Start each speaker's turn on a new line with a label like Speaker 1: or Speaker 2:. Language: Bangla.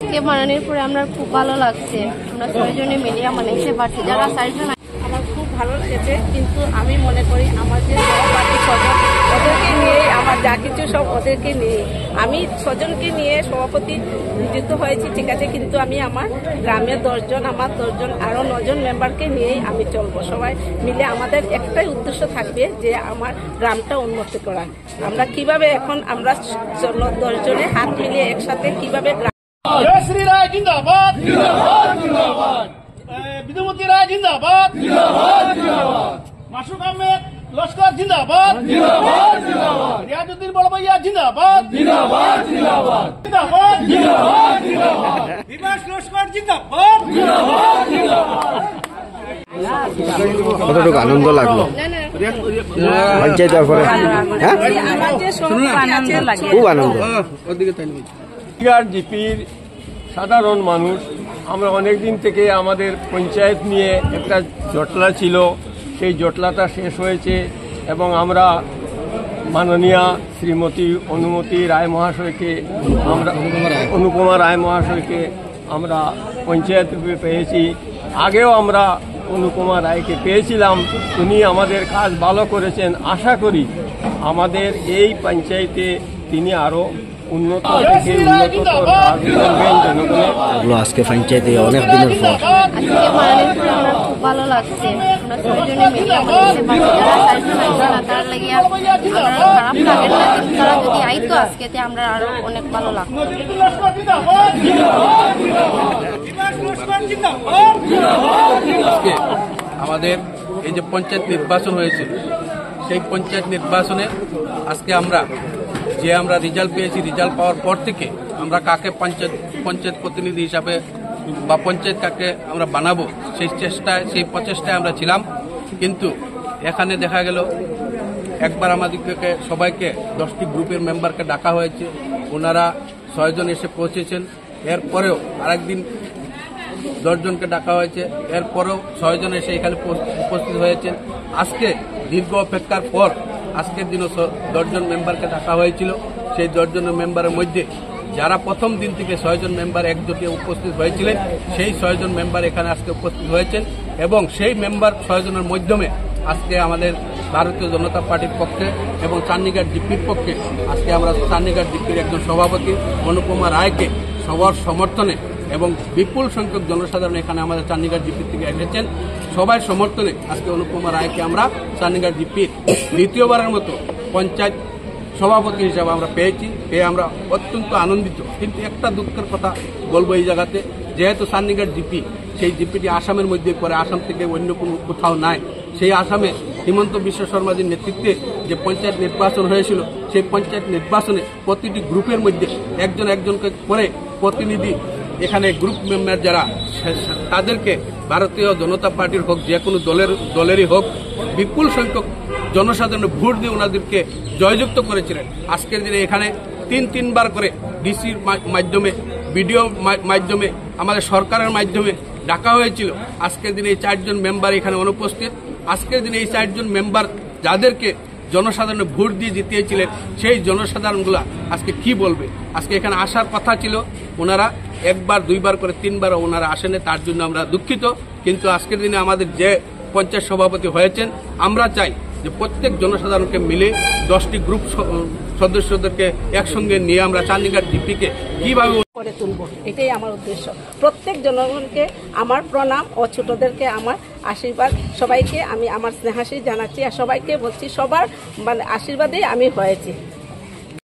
Speaker 1: আজকে বানানোর পরে আমরা খুব ভালো লাগছে। আমরা ছয়জনে মিলে বানাইতে পারছি, যারা চারজন
Speaker 2: আমার খুব ভালো লেগেছে। কিন্তু আমি মনে করি আমার যে সহপাঠী স্বজন ওদেরকে নিয়ে আমার যা কিছু সব ওদেরকে নিয়ে আমি স্বজনকে নিয়ে সভাপতি নিযুক্ত হয়েছি, ঠিক আছে, কিন্তু আমি আমার গ্রামের 10 জন আমার 10 জন আরও 9 জন মেম্বারকে নিয়েই আমি চলবো। সবাই মিলে আমাদের একটাই উদ্দেশ্য থাকবে যে আমার গ্রামটা উন্নতি করা। আমরা কিভাবে এখন আমরা 10 জনে হাত মিলিয়ে একসাথে কিভাবে
Speaker 3: जय श्री राय जिंदाबाद जिंदाबाद जिंदाबाद विद्युमती राय जिंदाबाद जिंदाबाद जिंदाबाद मासूक अहमद लश्कर जिंदाबाद जिंदाबाद जिंदाबाद रियाजुद्दीन बड़ भैया जिंदाबाद जिंदाबाद जिंदाबाद जिंदाबाद जिंदाबाद जिंदाबाद विकास लश्कर जिंदाबाद जिंदाबाद जिंदाबाद
Speaker 4: কতটুকু আনন্দ লাগলো পঞ্চায়েত হওয়ার পরে? খুব আনন্দ।
Speaker 5: জিপির সাধারণ মানুষ আমরা অনেক দিন থেকে আমাদের পঞ্চায়েত নিয়ে একটা জটলা ছিল, সেই জটলাটা শেষ হয়েছে এবং আমরা মাননীয়া শ্রীমতী অনুমতি রায় মহাশয়কে অনুপমা রায় মহাশয়কে আমরা পঞ্চায়েত রূপে পেয়েছি। আগেও আমরা অনুপমা রায়কে পেয়েছিলাম, উনি আমাদের কাজ ভালো করেছেন। আশা করি আমাদের এই পঞ্চায়েতে তিনি আরও উন্নত থেকে উন্নততর কাজ করবেন জনগণের।
Speaker 4: আজকে পঞ্চায়েতে অনেক দিনের পর
Speaker 1: আজকে বানানোর পরে আমরা খুব ভালো লাগছে। আমরা ছয়জনে মিলে বানাইতে পারছি, যারা চারজন আইতো না তার লাগে আমরা খারাপ লাগে না, কিন্তু তারা যদি আইতো আজকেতে আমরা আরো অনেক ভালো লাগতো।
Speaker 6: আজকে আমাদের এই যে পঞ্চায়েত নির্বাচন হয়েছে, সেই পঞ্চায়েত নির্বাচনে আজকে আমরা রেজাল্ট পেয়েছি, রেজাল্ট পাওয়ার পর থেকে আমরা কাকে পঞ্চায়েত প্রতিনিধি হিসাবে বা পঞ্চায়েত কাকে আমরা বানাবো সেই প্রচেষ্টায় আমরা ছিলাম। কিন্তু এখানে দেখা গেল একবার আমাদেরকে সবাইকে 10টি গ্রুপের মেম্বারকে ডাকা হয়েছে, ওনারা 6 জন এসে পৌঁছেছেন। এরপরেও আরেকদিন 10 জনকে ডাকা হয়েছে, এরপরেও 6 জন এসে এখানে উপস্থিত হয়েছেন। আজকে দীর্ঘ অপেক্ষার পর আজকের দিনও 10 জন মেম্বারকে ডাকা হয়েছিল। সেই 10 জন মেম্বারের মধ্যে যারা প্রথম দিন থেকে 6 জন মেম্বার একজোটে উপস্থিত হয়েছিলেন, সেই 6 জন মেম্বার এখানে আজকে উপস্থিত হয়েছেন এবং সেই মেম্বার 6 জনের মাধ্যমে আজকে আমাদের ভারতীয় জনতা পার্টির পক্ষে এবং চান্নিঘাট জিপির পক্ষে আজকে আমরা চান্নিঘাট জিপির একজন সভাপতি অনুপমা রায়কে সবার সমর্থনে এবং বিপুল সংখ্যক জনসাধারণ এখানে আমাদের চান্নিঘাট জিপির থেকে এসেছেন, সবাই সমর্থনে আজকে অনুপমা রায়কে আমরা চান্নিঘাট জিপির দ্বিতীয়বারের মতো পঞ্চায়েত সভাপতি হিসাবে আমরা পেয়ে আমরা অত্যন্ত আনন্দিত। কিন্তু একটা দুঃখের কথা বলবো এই জায়গাতে, যেহেতু চান্নিঘাট জিপি সেই জিপিটি আসামের মধ্যে পড়ে, আসাম থেকে অন্য কোনো কোথাও নাই। সেই আসামে হিমন্ত বিশ্ব শর্মাজির নেতৃত্বে যে পঞ্চায়েত নির্বাচন হয়েছিল, সেই পঞ্চায়েত নির্বাচনে প্রতিটি গ্রুপের মধ্যে একজনকে করে প্রতিনিধি এখানে গ্রুপ মেম্বার যারা তাদেরকে ভারতীয় জনতা পার্টির হোক যে কোনো দলেরই হোক বিপুল সংখ্যক জনসাধারণের ভোট দিয়ে ওনাদেরকে জয়যুক্ত করেছিলেন। আজকের দিনে এখানে 3বার করে ডিসির মাধ্যমে, বিডিও মাধ্যমে, আমাদের সরকারের মাধ্যমে ডাকা হয়েছিল। আজকের দিনে এই 4 জন মেম্বার এখানে অনুপস্থিত। আজকের দিনে এই 4 জন মেম্বার যাদেরকে জনসাধারণের ভোট দিয়ে জিতিয়েছিলেন, সেই জনসাধারণগুলা আজকে কি বলবে? আজকে এখানে আসার কথা ছিল, ওনারা 1বার 2বার করে 3বারও ওনারা আসেনি, তার জন্য আমরা দুঃখিত। কিন্তু আজকের দিনে আমাদের যে পঞ্চায়েত সভাপতি হয়েছেন, আমরা চাই যে প্রত্যেক জনসাধারণকে মিলে 10টি গ্রুপ সদস্যদেরকে একসঙ্গে নিয়ে আমরা চান্নিঘাট জিপিকে কিভাবে
Speaker 2: করে তুলব, এটাই আমার উদ্দেশ্য। প্রত্যেক জনগণকে আমার প্রণাম ও ছোটদেরকে আমার আশীর্বাদ। সবাইকে আমি আমার স্নেহাশীষ জানাচ্ছি আর সবাইকে বলছি সবার আশীর্বাদেই আমি হয়েছি।